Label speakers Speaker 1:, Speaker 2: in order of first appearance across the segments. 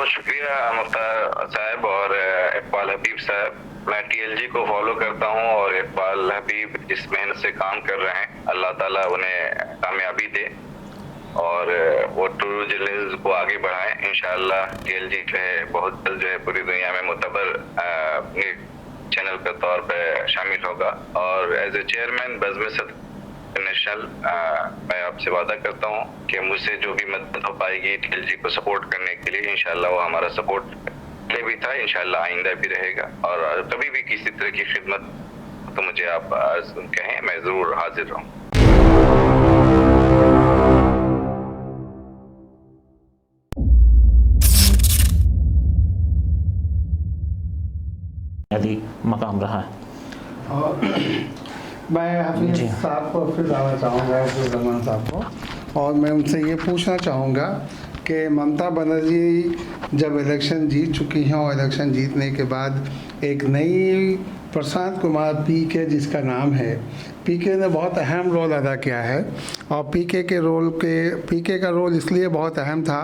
Speaker 1: बहुत शुक्रिया मुख्तार साहब और इकबाल हबीब साहब। मैं टीएलजी को फॉलो करता हूं और इकबाल हबीब जिस मेहनत से काम कर रहे हैं अल्लाह ताला उन्हें कामयाबी दे और वो ट्रू जर्नलिज्म को आगे बढ़ाएं। इंशाअल्लाह टीएलजी जो है बहुत जल्द जो है पूरी दुनिया में मुतबर चैनल के तौर पे शामिल होगा और एज ए चेयरमैन बज़्म सदर नेशनल मैं आपसे वादा करता हूं कि मुझसे जो भी मदद हो पाएगी टीएलजी को सपोर्ट करने के लिए इंशाअल्लाह वो हमारा सपोर्ट पहले भी था, इंशाअल्लाह आइंदा भी रहेगा और कभी भी किसी तरह की खिदमत तो मुझे आप कहें, मैं जरूर हाजिर रहूं।
Speaker 2: यदि मकाम रहा है
Speaker 3: और मैं हफीज़ साहब को फिर आना चाहूँगा, रहमान साहब को, और मैं उनसे ये पूछना चाहूँगा कि ममता बनर्जी जब इलेक्शन जीत चुकी हैं और इलेक्शन जीतने के बाद एक नई प्रशांत कुमार पीके जिसका नाम है, पीके ने बहुत अहम रोल अदा किया है और पीके का रोल इसलिए बहुत अहम था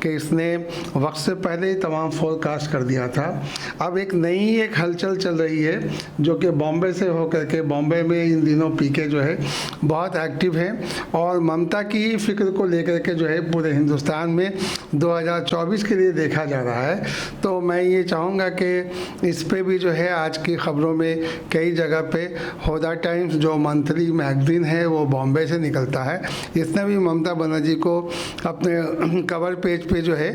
Speaker 3: कि इसने वक्त से पहले ही तमाम फोरकास्ट कर दिया था। अब एक नई हलचल चल रही है जो कि बॉम्बे से होकर के, बॉम्बे में इन दिनों पीके जो है बहुत एक्टिव है और ममता की फ़िक्र को लेकर के जो है पूरे हिंदुस्तान में 2024 के लिए देखा जा रहा है। तो मैं ये चाहूँगा कि इस पे भी जो है आज की ख़बरों में कई जगह पे होदा टाइम्स जो मंथली मैगज़ीन है वो बॉम्बे से निकलता है, इसने भी ममता बनर्जी को अपने कवर पेज पे जो है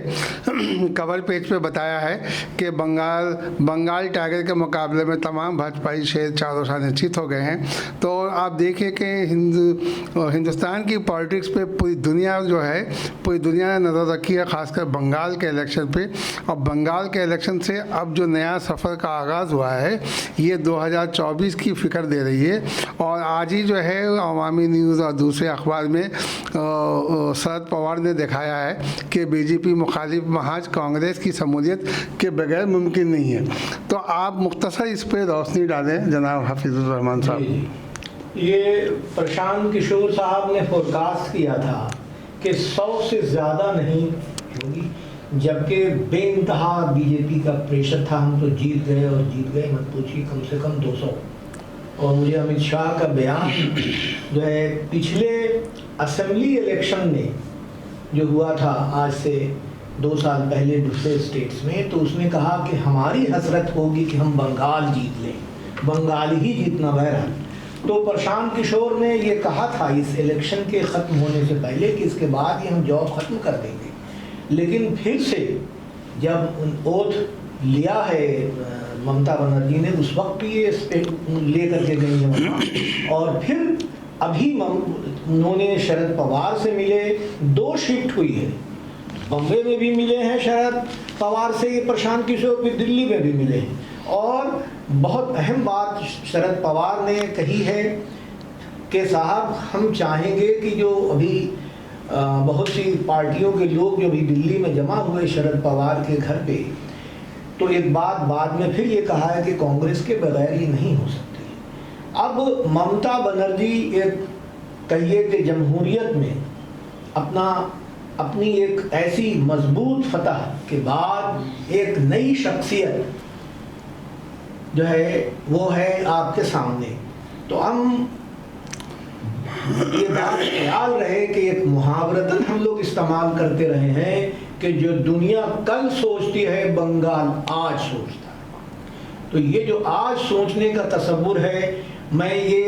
Speaker 3: कवर पेज पे बताया है कि बंगाल टाइगर के मुकाबले में तमाम भाजपाई शेर चारों शाह निश्चित हो गए हैं। तो आप देखिए कि हिंदुस्तान की पॉलिटिक्स पे पूरी दुनिया जो है, पूरी दुनिया ने नज़र रखी है, ख़ासकर बंगाल के इलेक्शन पे। और बंगाल के इलेक्शन से अब जो नया सफ़र का आगाज़ हुआ है ये 2024 की फ़िक्र दे रही है। और आज ही जो है अवामी न्यूज़ और दूसरे अखबार में शरद पवार ने दिखाया है कि बीजेपी मुखालिफ महज कांग्रेस की शमूलियत के बगैर मुमकिन नहीं है। तो आप मुख्तसर इस पर रोशनी डालें जनाब हफीज़ुर रहमान साहब।
Speaker 4: ये प्रशांत किशोर साहब ने फोरकास्ट किया था कि 100 से ज़्यादा नहीं होगी, जबकि बेइंतहा बीजेपी का प्रेशर था, हम तो जीत गए और जीत गए मत पूछिए, कम से कम 200। और मुझे अमित शाह का बयान जो है पिछले असेंबली इलेक्शन में जो हुआ था आज से 2 साल पहले दूसरे स्टेट्स में, तो उसने कहा कि हमारी हसरत होगी कि हम बंगाल जीत लें, बंगाल ही जीतना बहरहाल। तो प्रशांत किशोर ने ये कहा था इस इलेक्शन के ख़त्म होने से पहले कि इसके बाद ही हम जॉब ख़त्म कर देंगे। लेकिन फिर से जब ओथ लिया है ममता बनर्जी ने, उस वक्त भी ये ले करके गई है वहाँ, और फिर अभी उन्होंने शरद पवार से मिले, 2 शिफ्ट हुई है, बम्बे में भी मिले हैं शरद पवार से, ये प्रशांत किशोर भी दिल्ली में भी मिले हैं। और बहुत अहम बात शरद पवार ने कही है कि साहब हम चाहेंगे कि जो अभी बहुत सी पार्टियों के लोग जो भी दिल्ली में जमा हुए शरद पवार के घर पे, तो एक बात बाद में फिर ये कहा है कि कांग्रेस के बगैर ये नहीं हो सकती। अब ममता बनर्जी एक कहिए कि जमहूरियत में अपनी एक ऐसी मजबूत फतह के बाद एक नई शख्सियत जो है वो है आपके सामने। तो हम ये बात ख्याल रहे कि एक मुहावरतन हम लोग इस्तेमाल करते रहे हैं कि जो दुनिया कल सोचती है बंगाल आज सोचता है। तो ये जो आज सोचने का तसव्वुर है, मैं ये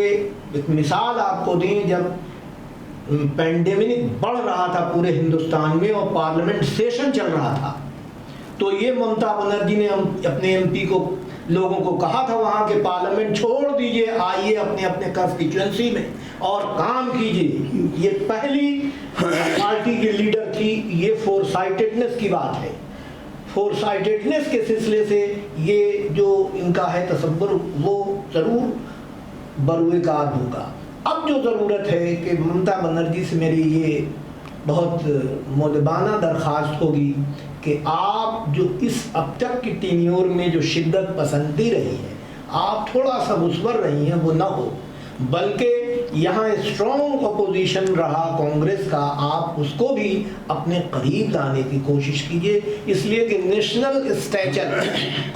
Speaker 4: एक मिसाल आपको दें, जब पेंडेमिक बढ़ रहा था पूरे हिंदुस्तान में और पार्लियामेंट सेशन चल रहा था, तो ये ममता बनर्जी ने अपने एमपी को लोगों को कहा था वहाँ के पार्लियामेंट छोड़ दीजिए, आइए अपने अपने कंस्टिट्यूएंसी में और काम कीजिए। ये पहली पार्टी की लीडर थी। ये फोरसाइटेडनेस की बात है। फोरसाइटेडनेस के सिलसिले से ये जो इनका है तसव्वुर वो ज़रूर बरूएकार होगा। अब जो ज़रूरत है कि ममता बनर्जी से मेरी ये बहुत मुदबाना दरख्वास्त होगी कि आप जो इस अब तक की टीन्योर में जो शिद्दत पसंदी रही है, आप थोड़ा सा मुस्वर रही हैं, वो ना हो, बल्कि यहाँ स्ट्रॉन्ग अपोजिशन रहा कांग्रेस का, आप उसको भी अपने करीब लाने की कोशिश कीजिए, इसलिए कि नेशनल स्टैचर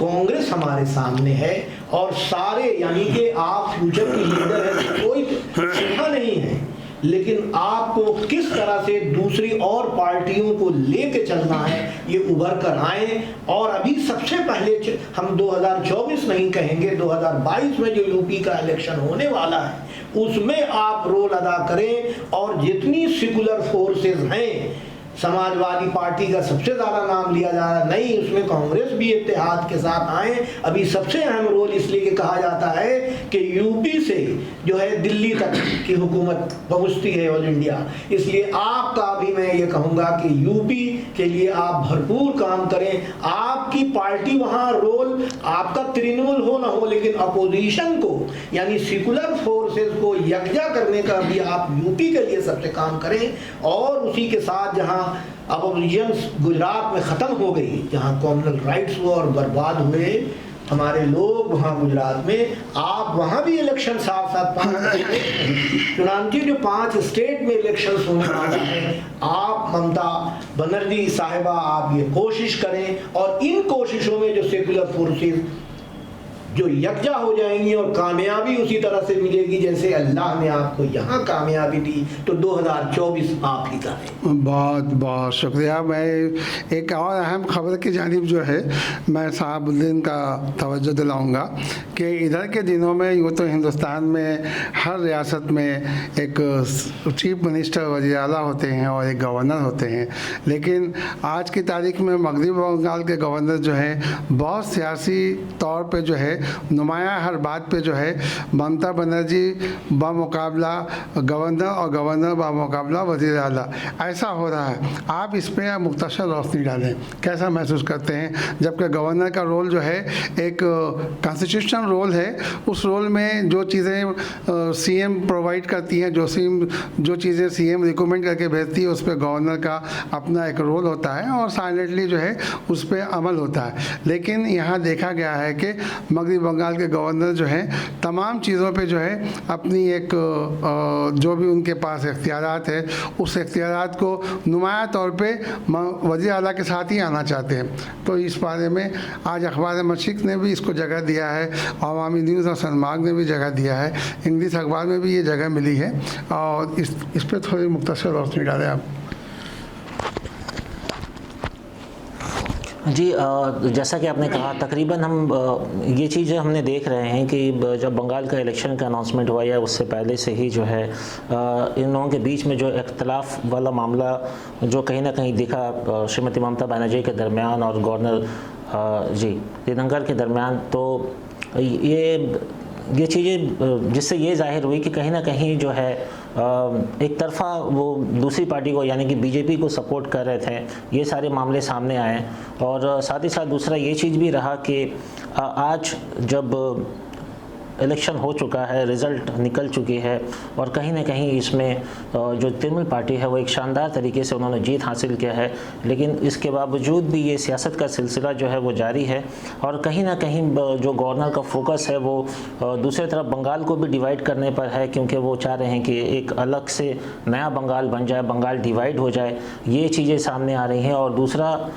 Speaker 4: कांग्रेस हमारे सामने है और सारे, यानी कि आप फ्यूचर के लीडर हैं, कोई सीधा नहीं है, लेकिन आपको किस तरह से दूसरी और पार्टियों को लेके चलना है ये उभर कर आए। और अभी सबसे पहले हम 2024 नहीं कहेंगे, 2022 में जो यूपी का इलेक्शन होने वाला है उसमें आप रोल अदा करें, और जितनी सेकुलर फोर्सेस हैं, समाजवादी पार्टी का सबसे ज्यादा नाम लिया जा रहा है, नहीं उसमें कांग्रेस भी इत्तेहाद के साथ आए। अभी सबसे अहम रोल इसलिए कि कहा जाता है कि यूपी से जो है दिल्ली तक की हुकूमत पहुंचती है ऑल इंडिया, इसलिए आपका भी मैं ये कहूँगा कि यूपी के लिए आप भरपूर काम करें। आपकी पार्टी वहाँ रोल आपका तृणमूल हो ना हो, लेकिन अपोजिशन को यानी सेकुलर फोर्सेस को यकजा करने का भी आप यूपी के लिए सबसे काम करें। और उसी के साथ जहाँ अब अपोजिशन गुजरात में ख़त्म हो गई, जहाँ कॉम्युनल राइट्स हुए और बर्बाद हुए हमारे लोग वहाँ गुजरात में, आप वहाँ भी इलेक्शन साथ साथ 5 चुनांची जो 5 स्टेट में इलेक्शन होने वाला है, आप ममता बनर्जी साहिबा आप ये कोशिश करें, और इन कोशिशों में जो सेकुलर फोर्सेस जो यकजा हो जाएंगी और कामयाबी उसी तरह से मिलेगी जैसे अल्लाह ने आपको यहाँ कामयाबी दी, तो 2024 आप ही का है।
Speaker 3: बहुत बहुत शुक्रिया। मैं एक और अहम खबर की जानिब जो है मैं साहबुद्दीन का तवज्जो दिलाऊंगा कि इधर के दिनों में यूँ तो हिंदुस्तान में हर रियासत में एक चीफ मिनिस्टर वज़ीर आला होते हैं और एक गवर्नर होते हैं, लेकिन आज की तारीख में मगरबी बंगाल के गवर्नर जो है बहुत सियासी तौर पे जो है नुमाया हर बात पे जो है ममता बनर्जी बामुकाबला गवर्नर और गवर्नर बामुकाबला वज़ीर आला, ऐसा हो रहा है। आप इस पर मुख्तसर रोशनी डालें, कैसा महसूस करते हैं? जबकि गवर्नर का रोल जो है एक कॉन्स्टिट्यूशनल रोल है, उस रोल में जो चीज़ें सीएम प्रोवाइड करती हैं, जो चीज़ें सीएम रिकमेंड करके भेजती है, उस पर गवर्नर का अपना एक रोल होता है और साइलेंटली जो है उस पर अमल होता है। लेकिन यहाँ देखा गया है कि मगरबी बंगाल के गवर्नर जो हैं तमाम चीज़ों पे जो है अपनी एक जो भी उनके पास इख्तियारात है उस इख्तियारात को नुमाया तौर पे वज़ीर आला के साथ ही आना चाहते हैं। तो इस बारे में आज अखबार मशरिक़ ने भी इसको जगह दिया है, अवामी न्यूज़ और सनमार्ग ने भी जगह दिया है, इंग्लिश अखबार में भी ये जगह मिली है, और इस पर थोड़ी मुख्तसर रोशनी डालें आप।
Speaker 2: जी, जैसा कि आपने कहा, तकरीबन हम ये चीज़ें हमने देख रहे हैं कि जब बंगाल का इलेक्शन का अनाउंसमेंट हुआ या उससे पहले से ही जो है इन लोगों के बीच में जो इख्तलाफ वाला मामला जो कहीं ना कहीं दिखा श्रीमती ममता बनर्जी के दरमियान और गवर्नर जी दिनंगर के दरमियान, तो ये चीज़ें जिससे ये जाहिर हुई कि कहीं ना कहीं जो है एक तरफा वो दूसरी पार्टी को यानी कि बीजेपी को सपोर्ट कर रहे थे, ये सारे मामले सामने आए। और साथ ही साथ दूसरा ये चीज़ भी रहा कि आज जब इलेक्शन हो चुका है, रिज़ल्ट निकल चुकी है और कहीं ना कहीं इसमें जो तृणमूल पार्टी है वो एक शानदार तरीके से उन्होंने जीत हासिल किया है, लेकिन इसके बावजूद भी ये सियासत का सिलसिला जो है वो जारी है। और कहीं ना कहीं जो गवर्नर का फोकस है वो दूसरी तरफ बंगाल को भी डिवाइड करने पर है, क्योंकि वो चाह रहे हैं कि एक अलग से नया बंगाल बन जाए, बंगाल डिवाइड हो जाए, ये चीज़ें सामने आ रही हैं। और दूसरा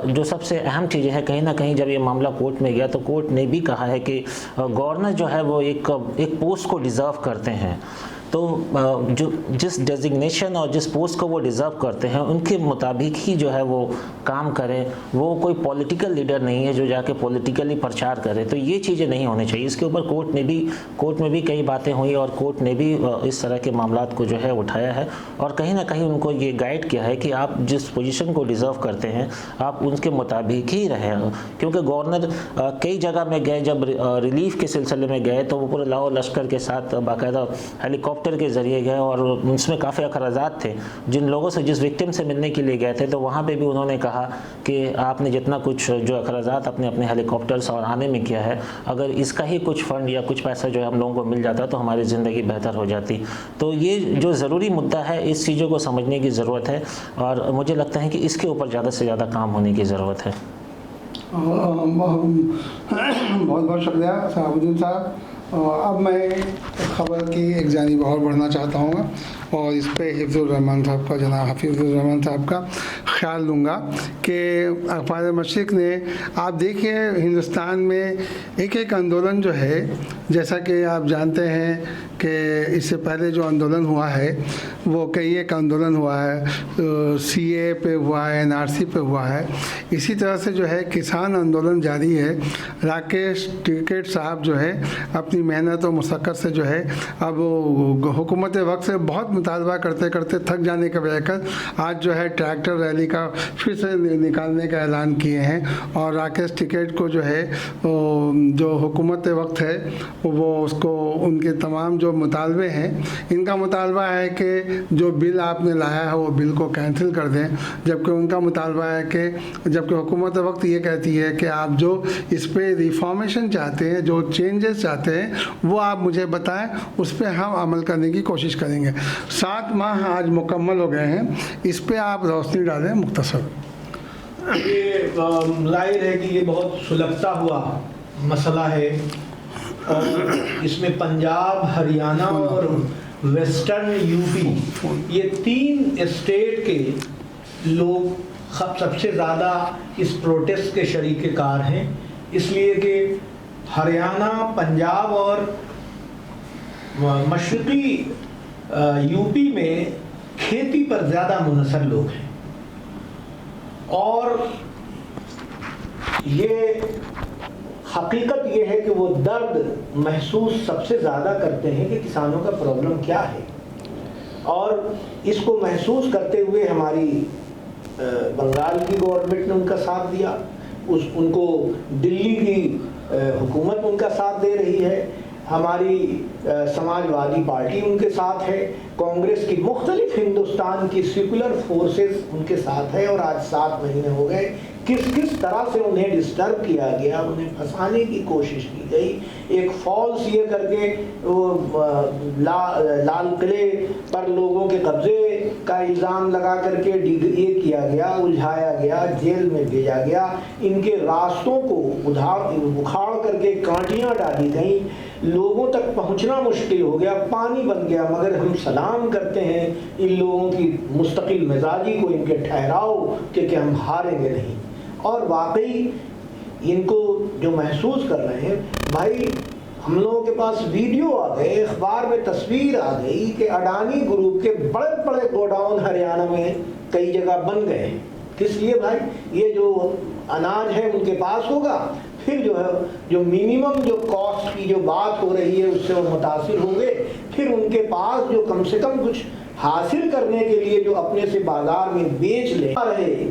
Speaker 2: जो सबसे अहम चीज़ है, कहीं ना कहीं जब ये मामला कोर्ट में गया तो कोर्ट ने भी कहा है कि गवर्नर जो है वो एक पोस्ट को डिज़र्व करते हैं, तो जो जिस डेजिग्नेशन और जिस पोस्ट को वो डिज़र्व करते हैं उनके मुताबिक ही जो है वो काम करें, वो कोई पॉलिटिकल लीडर नहीं है जो जाके पॉलिटिकली प्रचार करे। तो ये चीज़ें नहीं होनी चाहिए। इसके ऊपर कोर्ट में भी कई बातें हुई और कोर्ट ने भी इस तरह के मामलात को जो है उठाया है और कहीं ना कहीं उनको ये गाइड किया है कि आप जिस पोजीशन को डिज़र्व करते हैं आप उनके मुताबिक ही रहें। क्योंकि गवर्नर कई जगह में गए, जब रिलीफ के सिलसिले में गए तो वो पूरे लाहौर लश्कर के साथ बाकायदा हेलीकॉप्टर के ज़रिए गए और उसमें काफ़ी अखराजात थे। जिन लोगों से, जिस विक्टिम से मिलने के लिए गए थे, तो वहाँ पे भी उन्होंने कहा कि आपने जितना कुछ जो अखराजात अपने अपने हेलीकॉप्टर्स और आने में किया है, अगर इसका ही कुछ फ़ंड या कुछ पैसा जो है हम लोगों को मिल जाता तो हमारी ज़िंदगी बेहतर हो जाती। तो ये जो ज़रूरी मुद्दा है, इस चीज़ों को समझने की ज़रूरत है और मुझे लगता है कि इसके ऊपर ज़्यादा से ज़्यादा काम होने की ज़रूरत है।
Speaker 3: बहुत बहुत शुक्रिया साहबुद्दीन साहब। अब मैं ख़बर की एक जानिब और बढ़ना चाहता हूँ और इस पे हिफ्ज़ुर रहमान साहब का, जनाब हफीज़ुर रहमान साहब का ख्याल लूँगा कि अखबार मशरिक़ ने, आप देखिए हिंदुस्तान में एक एक आंदोलन जो है, जैसा कि आप जानते हैं कि इससे पहले जो आंदोलन हुआ है वो कई एक आंदोलन हुआ है, CA पे हुआ है, NRC पे हुआ है, इसी तरह से जो है किसान आंदोलन जारी है। राकेश टिकैत साहब जो है अपनी मेहनत और मुशक्क़त से जो है अब हुकूमत वक्त से बहुत मुतालबा करते करते थक जाने के बजाय कर आज जो है ट्रैक्टर रैली का फिर से निकालने का ऐलान किए हैं। और राकेश टिकैत को जो है जो हुकूमत वक्त है वो उसको उनके तमाम जो मुतालबे हैं, इनका मुतालबा है कि जो बिल आपने लाया है वो बिल को कैंसिल कर दें, जबकि उनका मुतालबा है कि जबकि हुकूमत वक्त ये कहती है कि आप जो इस पर रिफॉर्मेशन चाहते हैं, जो चेंजेस चाहते हैं वो आप मुझे बताएं, उस पर हम अमल करने की कोशिश करेंगे। 7 माह आज मुकम्मल हो गए हैं, इस पर आप रोशनी डालें मुख्तसर।
Speaker 4: ये जाहिर है कि ये बहुत सुलगता हुआ मसला है और इसमें पंजाब, हरियाणा और वेस्टर्न यूपी, ये 3 स्टेट के लोग सबसे ज़्यादा इस प्रोटेस्ट के शरीककार हैं, इसलिए कि हरियाणा, पंजाब और मशरक़ी यूपी में खेती पर ज़्यादा मुनहसर लोग हैं और ये हकीकत ये है कि वो दर्द महसूस सबसे ज़्यादा करते हैं कि किसानों का प्रॉब्लम क्या है। और इसको महसूस करते हुए हमारी बंगाल की गवर्नमेंट ने उनका साथ दिया, उनको दिल्ली की हुकूमत उनका साथ दे रही है, हमारी समाजवादी पार्टी उनके साथ है, कांग्रेस की मुख्तलिफ हिंदुस्तान की सेकुलर फोर्सेस उनके साथ है। और आज 7 महीने हो गए, किस किस तरह से उन्हें डिस्टर्ब किया गया, उन्हें फंसाने की कोशिश की गई। एक फॉल्स ये करके लाल किले पर लोगों के कब्जे का इल्ज़ाम लगा करके ये किया गया, उलझाया गया, जेल में भेजा गया, इनके रास्तों को उखाड़ करके कांटियाँ डाली गई, लोगों तक पहुंचना मुश्किल हो गया, पानी बन गया। मगर हम सलाम करते हैं इन लोगों की मुस्तकिल मिजाजी को, इनके ठहराव कि हम हारेंगे नहीं। और वाकई इनको जो महसूस कर रहे हैं, भाई हम लोगों के पास वीडियो आ गए, अखबार में तस्वीर आ गई कि अडानी ग्रुप के बड़े बड़े गोडाउन हरियाणा में कई जगह बन गए हैं। किस लिए भाई? ये जो अनाज है उनके पास होगा, फिर जो है जो मिनिमम जो कॉस्ट की जो बात हो रही है उससे वो मुतासिर होंगे, फिर उनके पास जो कम से कम कुछ हासिल करने के लिए जो अपने से बाजार में बेच ले रहे,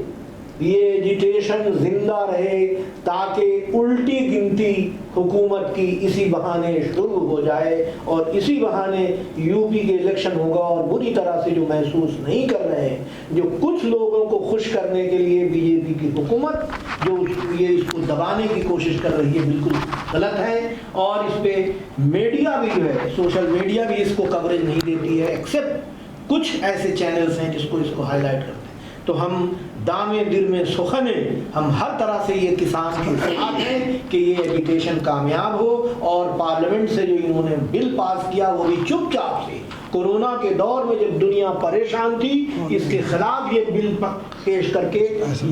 Speaker 4: ये एजिटेशन जिंदा रहे ताकि उल्टी गिनती हुकूमत की इसी बहाने शुरू हो जाए और इसी बहाने यूपी के इलेक्शन होगा। और बुरी तरह से जो महसूस नहीं कर रहे हैं, जो कुछ लोगों को खुश करने के लिए बीजेपी की हुकूमत जो ये इसको दबाने की कोशिश कर रही है, बिल्कुल गलत है। और इस पे मीडिया भी जो है, सोशल मीडिया भी इसको कवरेज नहीं देती है, एक्सेप्ट कुछ ऐसे चैनल्स हैं जिसको इसको हाईलाइट करते हैं। तो हम दामे दिल में सुखन है, हम हर तरह से ये किसान के साथ हैं कि ये एजुकेशन कामयाब हो। और पार्लियामेंट से जो इन्होंने बिल पास किया वो भी चुपचाप से, कोरोना के दौर में जब दुनिया परेशान थी, इसके खिलाफ ये बिल पेश करके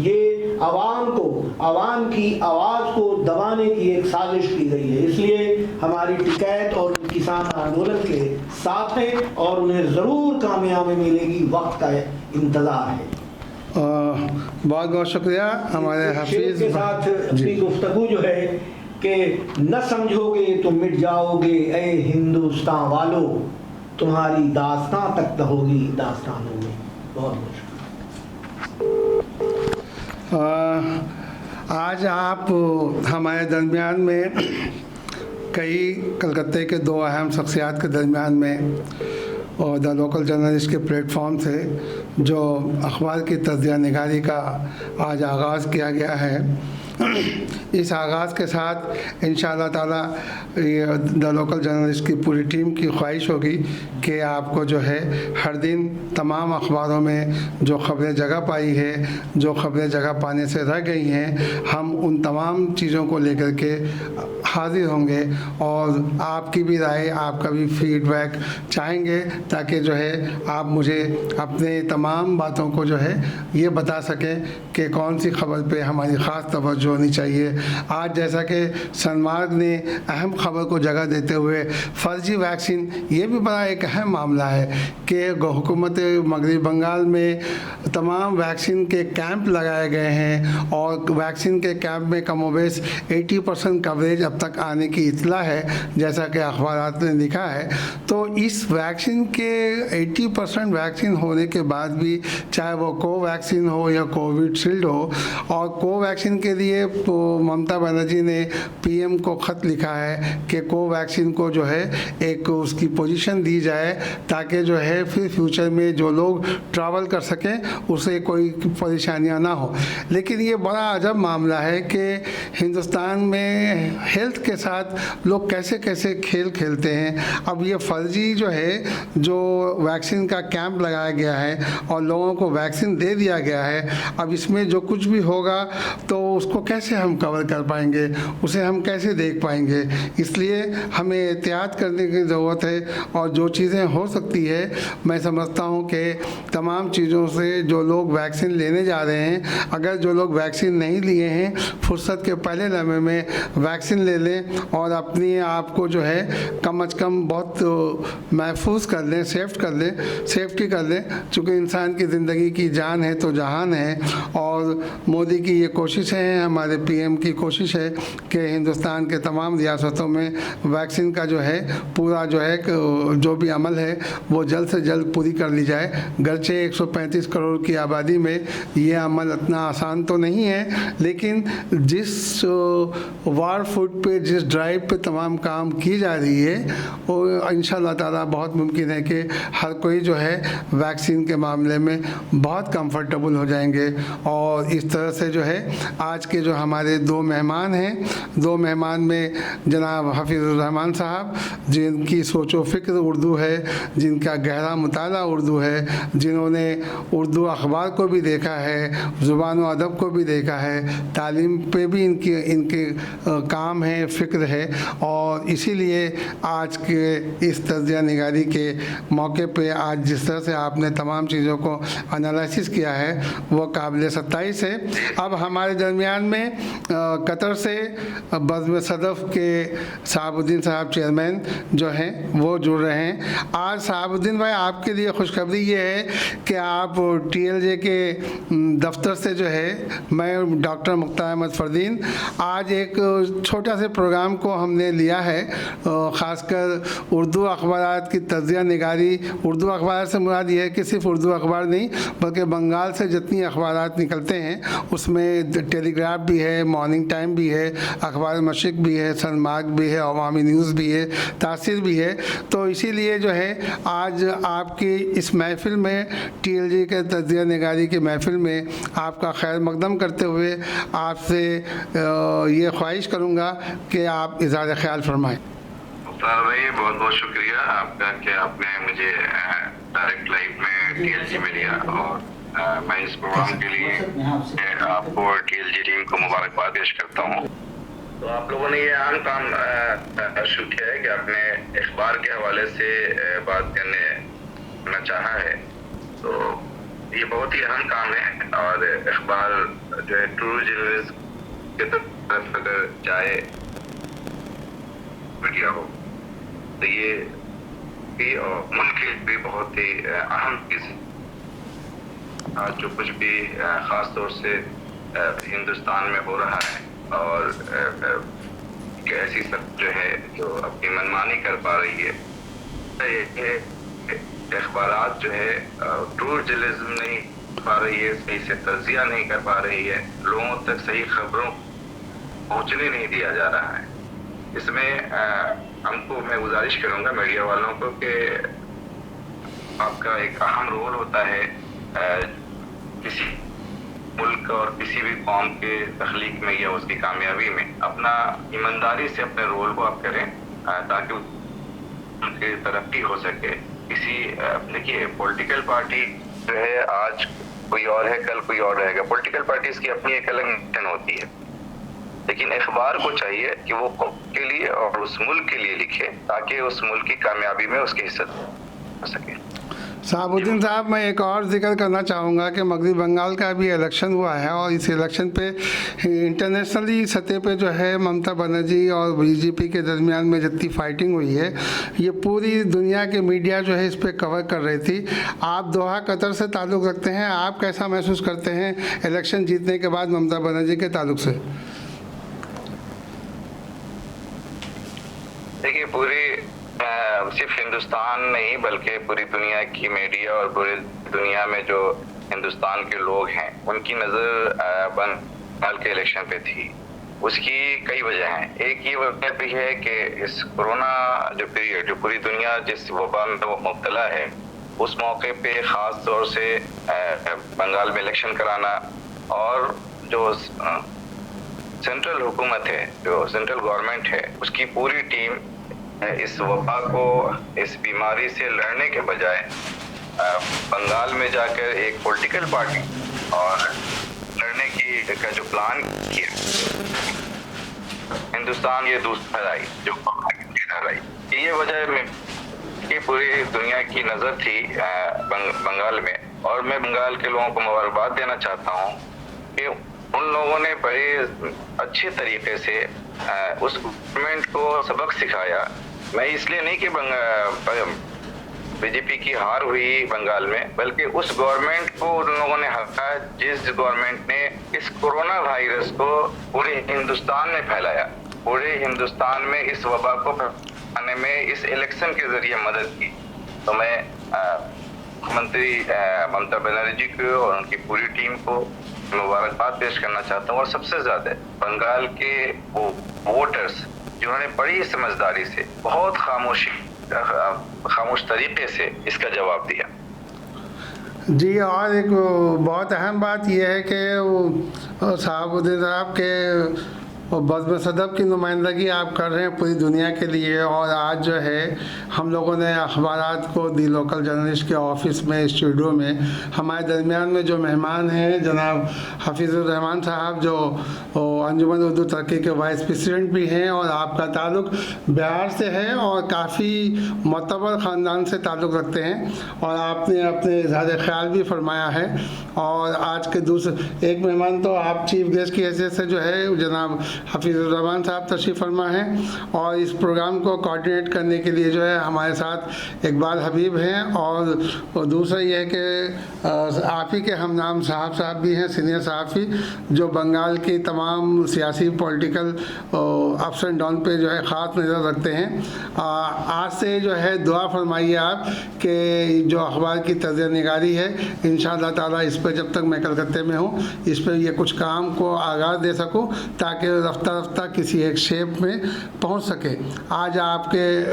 Speaker 4: ये आवाम की आवाज़ को दबाने की एक साजिश की गई है। इसलिए हमारी टिकैत और किसान आंदोलन के साथ हैं और उन्हें ज़रूर कामयाबी मिलेगी, वक्त का इंतज़ार है।
Speaker 3: बहुत बहुत शुक्रिया हमारे हफीज़
Speaker 4: के साथ अपनी गुफ्तगू जो है कि न समझोगे तो मिट जाओगे ए हिंदुस्तान वालों, तुम्हारी दास्तां तक तो होगी दास्तानों में। बहुत
Speaker 3: आज आप हमारे दरमियान में कई कलकत्ते के 2 अहम शख्सियात के दरमियान में और द लोकल जर्नलिस्ट के प्लेटफॉर्म से जो अखबार की तज्ज़िया निगारी का आज आगाज़ किया गया है, इस आगाज़ के साथ इंशाअल्लाह ताला ये द लोकल जर्नलिस्ट की पूरी टीम की ख्वाहिश होगी कि आपको जो है हर दिन तमाम अखबारों में जो ख़बरें जगह पाई है, जो ख़बरें जगह पाने से रह गई हैं, हम उन तमाम चीज़ों को लेकर के हाजिर होंगे और आपकी भी राय, आपका भी फीडबैक चाहेंगे, ताकि जो है आप मुझे अपने तमाम बातों को जो है ये बता सकें कि कौन सी ख़बर पे हमारी ख़ास तवज्जो होनी चाहिए। आज जैसा कि सनमार्ग ने अहम ख़बर को जगह देते हुए फ़र्जी वैक्सीन, ये भी बड़ा एक अहम मामला है कि हुकूमत मगरबी बंगाल में तमाम वैक्सीन के कैंप लगाए गए हैं और वैक्सीन के कैंप में कमोबेश 80% कवरेज अब तक आने की इत्तला है, जैसा कि अखबारात ने लिखा है। तो इस वैक्सीन के 80% वैक्सीन होने के बाद भी, चाहे वो कोवैक्सीन हो या कोविशील्ड हो, और कोवैक्सीन के लिए ममता बनर्जी ने पीएम को ख़त लिखा है कि कोवैक्सीन को जो है एक उसकी पोजीशन दी जाए, ताकि जो है फिर फ्यूचर में जो लोग ट्रैवल कर सकें उसे कोई परेशानियां ना हो। लेकिन ये बड़ा अजब मामला है कि हिंदुस्तान में हेल्थ के साथ लोग कैसे कैसे खेल खेलते हैं। अब ये फर्जी जो है, जो वैक्सीन का कैंप लगाया गया है और लोगों को वैक्सीन दे दिया गया है, अब इसमें जो कुछ भी होगा तो उसको कैसे हम कवर कर पाएंगे, उसे हम कैसे देख पाएंगे। इसलिए हमें एहतियात करने की ज़रूरत है और जो चीज़ें हो सकती है, मैं समझता हूँ कि तमाम चीज़ों से जो लोग वैक्सीन लेने जा रहे हैं, अगर जो लोग वैक्सीन नहीं लिए हैं, फुर्सत के पहले लम्हे में वैक्सीन ले लें और अपने आप को जो है कम अज़ कम बहुत महफूज कर लें, सेफ्टी कर लें, चूँकि इंसान की ज़िंदगी की जान है तो जहान है। और मोदी की ये कोशिश है, हमारे पीएम की कोशिश है कि हिंदुस्तान के तमाम रियासतों में वैक्सीन का जो है पूरा जो है जो भी अमल है वो जल्द से जल्द पूरी कर ली जाए। गरचे 135 करोड़ की आबादी में ये अमल इतना आसान तो नहीं है, लेकिन जिस वार फुट पे, जिस ड्राइव पे तमाम काम की जा रही है, वो इंशाअल्लाह ताला बहुत मुमकिन है कि हर कोई जो है वैक्सीन के मामले में बहुत कंफर्टेबल हो जाएंगे। और इस तरह से जो है आज के जो हमारे दो मेहमान हैं, दो मेहमान में जनाब हफीज़ुर रहमान साहब, जिनकी सोचो फ़िक्र उर्दू है, जिनका गहरा मुताला उर्दू है, जिन्होंने उर्दू अखबार को भी देखा है, ज़ुबान व अदब को भी देखा है, तालीम पे भी इनके काम है, फ़िक्र है। और इसीलिए आज के इस तज्ज़िया निगारी के मौके पे आज जिस तरह से आपने तमाम चीज़ों को एनालिसिस किया है वो काबिल सत्ताईस है। अब हमारे दरमियान में कतर से बज़्म सदफ़ के शहाबुद्दीन साहब चेयरमैन जो हैं वो जुड़ रहे हैं। आज शहाबुद्दीन भाई, आपके लिए खुशखबरी ये है कि आप TLJ के दफ्तर से जो है, मैं डॉक्टर मुख्तार अहमद फरदीन, आज एक छोटा से प्रोग्राम को हमने लिया है, ख़ासकर उर्दू अखबारात की तज्ज़िया निगारी। उर्दू अखबार से मुराद ये है कि सिर्फ उर्दू अखबार नहीं, बल्कि बंगाल से जितनी अखबारात निकलते हैं उसमें टेलीग्राफ भी है, मॉर्निंग टाइम भी है, अखबार मशरिक़ भी है, सनमार्ग भी है, अवामी न्यूज़ भी है, तासीर भी है। तो इसीलिए जो है आज आपकी इस महफ़िल में, TLJ के तज्ज़िया निगारी की महफ़िल में आपका खैर मकदम करते हुए आपसे ये ख्वाहिश करूँगा कि आप इज़हार ख्याल फरमाएँ।
Speaker 1: मुख्तार भाई, बहुत बहुत शुक्रिया आपका कि आपने मुझे डायरेक्ट लाइव में TLJ में लिया, और मैं इस प्रोग्राम के लिए आपको और TLJ टीम को मुबारकबाद पेश करता हूँ। तो आप लोगों ने ये अहम काम शुरू किया है कि आपने अखबार के हवाले से बात करना चाहा है, तो ये बहुत ही अहम काम है। और अखबार जो है ट्रू जर्नलिज्म की तरफ अगर जाए मीडिया हो तो ये भी और मुल्क के भी बहुत ही अहम चीज़ है। आज जो कुछ भी ख़ास तौर से हिंदुस्तान में हो रहा है, और एक ऐसी सब जो है जो अपनी मनमानी कर पा रही है, ये अखबारात जो है ट्रू जर्नलिज्म नहीं पा रही है, सही से तज्ज़िया नहीं कर पा रही है, लोगों तक सही खबरों पहुंचने नहीं दिया जा रहा है। इसमें हमको, मैं गुजारिश करूंगा मीडिया वालों को कि आपका एक अहम रोल होता है किसी मुल्क और किसी भी कौम के तख्लीक में या उसकी कामयाबी में अपना ईमानदारी से अपने रोल को आप करें, ताकि उनकी तरक्की हो सके। किसी देखिए पॉलिटिकल पार्टी जो है आज कोई और है, कल कोई और रहेगा। पॉलिटिकल पार्टीज की अपनी एक अलग मिशन होती है, लेकिन अखबार को चाहिए कि वो कौम के लिए और उस मुल्क के लिए लिखे, ताकि उस मुल्क की कामयाबी में उसकी हिस्सा हो सके।
Speaker 3: शहाबुद्दीन साहब, मैं एक और जिक्र करना चाहूँगा कि मगरबी बंगाल का अभी इलेक्शन हुआ है और इस इलेक्शन पे इंटरनेशनली सतह पे जो है ममता बनर्जी और बीजेपी के दरमियान में जितनी फाइटिंग हुई है, ये पूरी दुनिया के मीडिया जो है इस पे कवर कर रही थी। आप दोहा कतर से ताल्लुक़ रखते हैं, आप कैसा महसूस करते हैं इलेक्शन जीतने के बाद ममता बनर्जी के ताल्लुक से?
Speaker 1: देखिए पूरी सिर्फ हिंदुस्तान नहीं बल्कि पूरी दुनिया की मीडिया और पूरी दुनिया में जो हिंदुस्तान के लोग हैं उनकी नज़र बंगाल के इलेक्शन पे थी। उसकी कई वजह हैं। एक ये वजह भी है कि इस कोरोना जो पीरियड, जो पूरी दुनिया जिस वबा में वो मुब्तला है, उस मौके पे ख़ास तौर से बंगाल में इलेक्शन कराना और जो सेंट्रल हुकूमत है, जो सेंट्रल गवर्नमेंट है, उसकी पूरी टीम इस वबा को, इस बीमारी से लड़ने के बजाय बंगाल में जाकर एक पॉलिटिकल पार्टी और लड़ने की का जो प्लान किया, हिंदुस्तान ये दूसरा आई जो आई, ये वजह में कि पूरी दुनिया की नज़र थी बंगाल में। और मैं बंगाल के लोगों को मुबारकबाद देना चाहता हूँ कि उन लोगों ने बड़े अच्छे तरीके से उस गवर्नमेंट को सबक सिखाया। मैं इसलिए नहीं कि बीजेपी की हार हुई बंगाल में, बल्कि उस गवर्नमेंट को उन लोगों ने हटाया जिस गवर्नमेंट ने इस कोरोना वायरस को पूरे हिंदुस्तान में फैलाया, पूरे हिंदुस्तान में इस वबा को फैलाने में इस इलेक्शन के जरिए मदद की। तो मैं मुख्यमंत्री ममता बनर्जी को और उनकी पूरी टीम को मुबारकबाद पेश करना चाहता हूँ। और सबसे ज़्यादा बंगाल के वो वोटर्स जिन्होंने बड़ी समझदारी से, बहुत खामोश तरीके से इसका जवाब दिया।
Speaker 3: जी, और एक बहुत अहम बात यह है कि शहाबुद्दीन साहब के बज़्म सदब की नुमाइंदगी आप कर रहे हैं पूरी दुनिया के लिए। और आज जो है हम लोगों ने अखबारात को दी लोकल जर्नलिस्ट के ऑफिस में, स्टूडियो में, हमारे दरमियान में जो मेहमान हैं जनाब हफीज़ुर रहमान साहब, जो अंजुमन उर्दू तरक्की के वाइस प्रेसिडेंट भी हैं, और आपका ताल्लुक़ बिहार से है और काफ़ी मोतबर ख़ानदान से ताल्लुक़ रखते हैं, और आपने अपने इज़हार ख्याल भी फरमाया है। और आज के दूसरे एक मेहमान तो आप चीफ गेस्ट की हैसियत से जो है जनाब हफीज़ुर रहमान साहब तशरीफ़ फरमा हैं, और इस प्रोग्राम को कोऑर्डिनेट करने के लिए जो है हमारे साथ इकबाल हबीब हैं। और दूसरा ये है कि आप ही के हमनाम साहब भी हैं, सीनियर सहाफ़ी, जो बंगाल की तमाम सियासी पॉलिटिकल अप्स एंड डाउन पे जो है ख़ास नज़र रखते हैं। आज से जो है दुआ फरमाइए आप कि जो अखबार की तज़्ज़िया निगारी है, इंशाअल्लाह ताला इस पर जब तक मैं कलकत्ते में हूँ इस पर ये कुछ काम को आगाज़ दे सकूँ, ताकि रफ्ता रफ्ता किसी एक शेप में पहुंच सके। आज आपके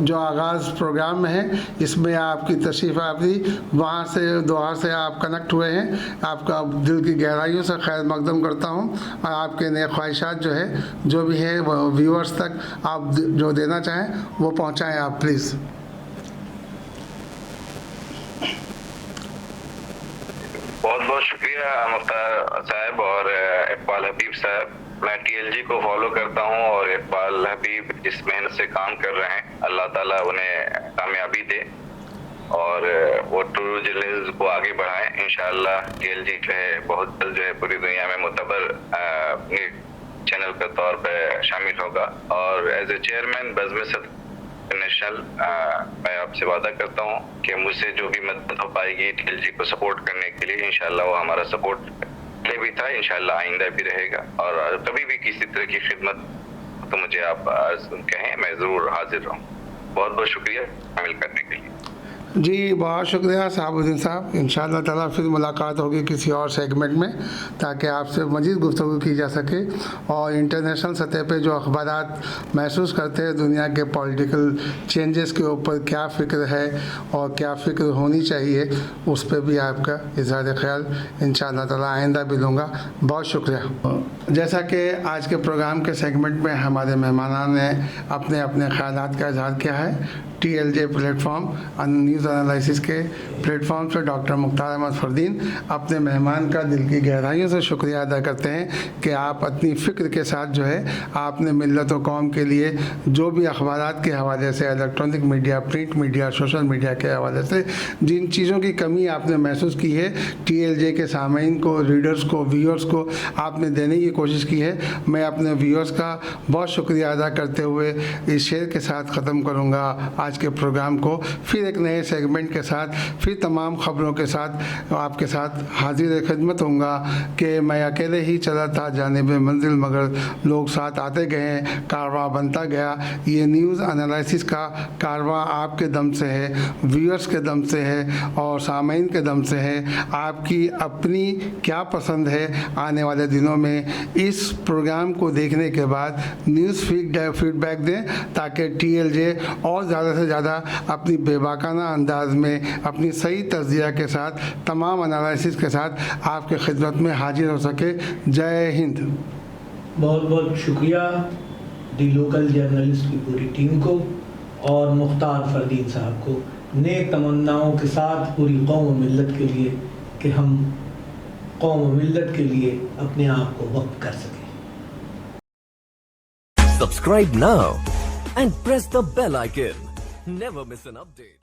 Speaker 3: जो आगाज़ प्रोग्राम में है, इसमें आपकी तशरीफ़ आवरी वहाँ से दोहा से आप कनेक्ट हुए हैं। आपका दिल की गहराइयों से खैर मकदम करता हूँ, और आपके नए ख्वाहिशात जो है, जो भी है व्यूअर्स तक आप जो देना चाहें वो पहुँचाएँ आप प्लीज़।
Speaker 1: बहुत बहुत शुक्रिया मुख्तार साहब और इकबाल हबीब साहब। मैं टीएलजी को फॉलो करता हूं, और इकबाल हबीब जिस मेहनत से काम कर रहे हैं, अल्लाह ताला उन्हें कामयाबी दे और वो ट्रू जर्नलिज्म को आगे बढ़ाएं। इंशाअल्लाह टीएलजी जो है बहुत जल्द जो है पूरी दुनिया में मुतबर चैनल के तौर पर शामिल होगा। और as a chairman Bazm Adab international मैं आपसे वादा करता हूं कि मुझसे जो भी मदद हो पाएगी टीएलजी को सपोर्ट करने के लिए, इंशाअल्लाह वो हमारा सपोर्ट पहले भी था, इंशाअल्लाह आइंदा भी रहेगा। और कभी भी किसी तरह की खिदमत तो मुझे आप कहें, मैं ज़रूर हाजिर रहूँ। बहुत बहुत शुक्रिया शामिल करने के लिए।
Speaker 3: जी बहुत शुक्रिया साहबुद्दीन साहब। इंशाअल्लाह ताला फिर मुलाकात होगी किसी और सेगमेंट में, ताकि आपसे मज़ीद गुफ्तगू की जा सके और इंटरनेशनल सतह पे जो अखबारात महसूस करते हैं दुनिया के पॉलिटिकल चेंजेस के ऊपर क्या फ़िक्र है और क्या फ़िक्र होनी चाहिए, उस पर भी आपका इज़हार ख्याल इंशाअल्लाह ताला आइंदा भी लूँगा। बहुत शुक्रिया। जैसा कि आज के प्रोग्राम के सेगमेंट में हमारे मेहमानान ने अपने अपने ख़यालात का इज़हार किया है, TLJ प्लेटफॉर्म न्यूज़ एनालिसिस के प्लेटफॉर्म से डॉक्टर मुख्तार अहमद फरदीन अपने मेहमान का दिल की गहराइयों से शुक्रिया अदा करते हैं कि आप अपनी फ़िक्र के साथ जो है आपने मिल्लत व कौम के लिए जो भी अखबारात के हवाले से, electronic media, print media, social media के हवाले से जिन चीज़ों की कमी आपने महसूस की है, TLJ के सामीन को, रीडर्स को, व्यूअर्स को आपने देने की कोशिश की है। मैं अपने व्यूअर्स का बहुत शुक्रिया अदा करते हुए इस शेर के साथ ख़त्म करूँगा आज के प्रोग्राम को। फिर एक नए सेगमेंट के साथ, फिर तमाम ख़बरों के साथ आपके साथ हाजिर खिदमत होऊंगा कि मैं अकेले ही चला था जानिब मंजिल, मगर लोग साथ आते गए, कारवां बनता गया। ये न्यूज़ एनालिसिस का कारवां आपके दम से है, व्यूअर्स के दम से है और सामीन के दम से है। आपकी अपनी क्या पसंद है आने वाले दिनों में, इस प्रोग्राम को देखने के बाद न्यूज़ फीडबैक दें, ताकि TLJ और ज़्यादा से ज़्यादा अपनी बेबाकाना अंदाज में अपनी सही तज्ज़िया के साथ, तमाम एनालिसिस के साथ आपके खिदमत में हाजिर हो सके। जय हिंद।
Speaker 4: बहुत बहुत शुक्रिया दी लोकल जर्नलिस्ट की पूरी टीम को और मुख्तार फरदीन साहब को, नेक तमन्नाओं के साथ पूरी कौम व मिल्लत के लिए कि हम कौम व मिल्लत के लिए अपने आप को वक्त कर सकें।
Speaker 5: Subscribe now and press the bell icon. Never miss an update.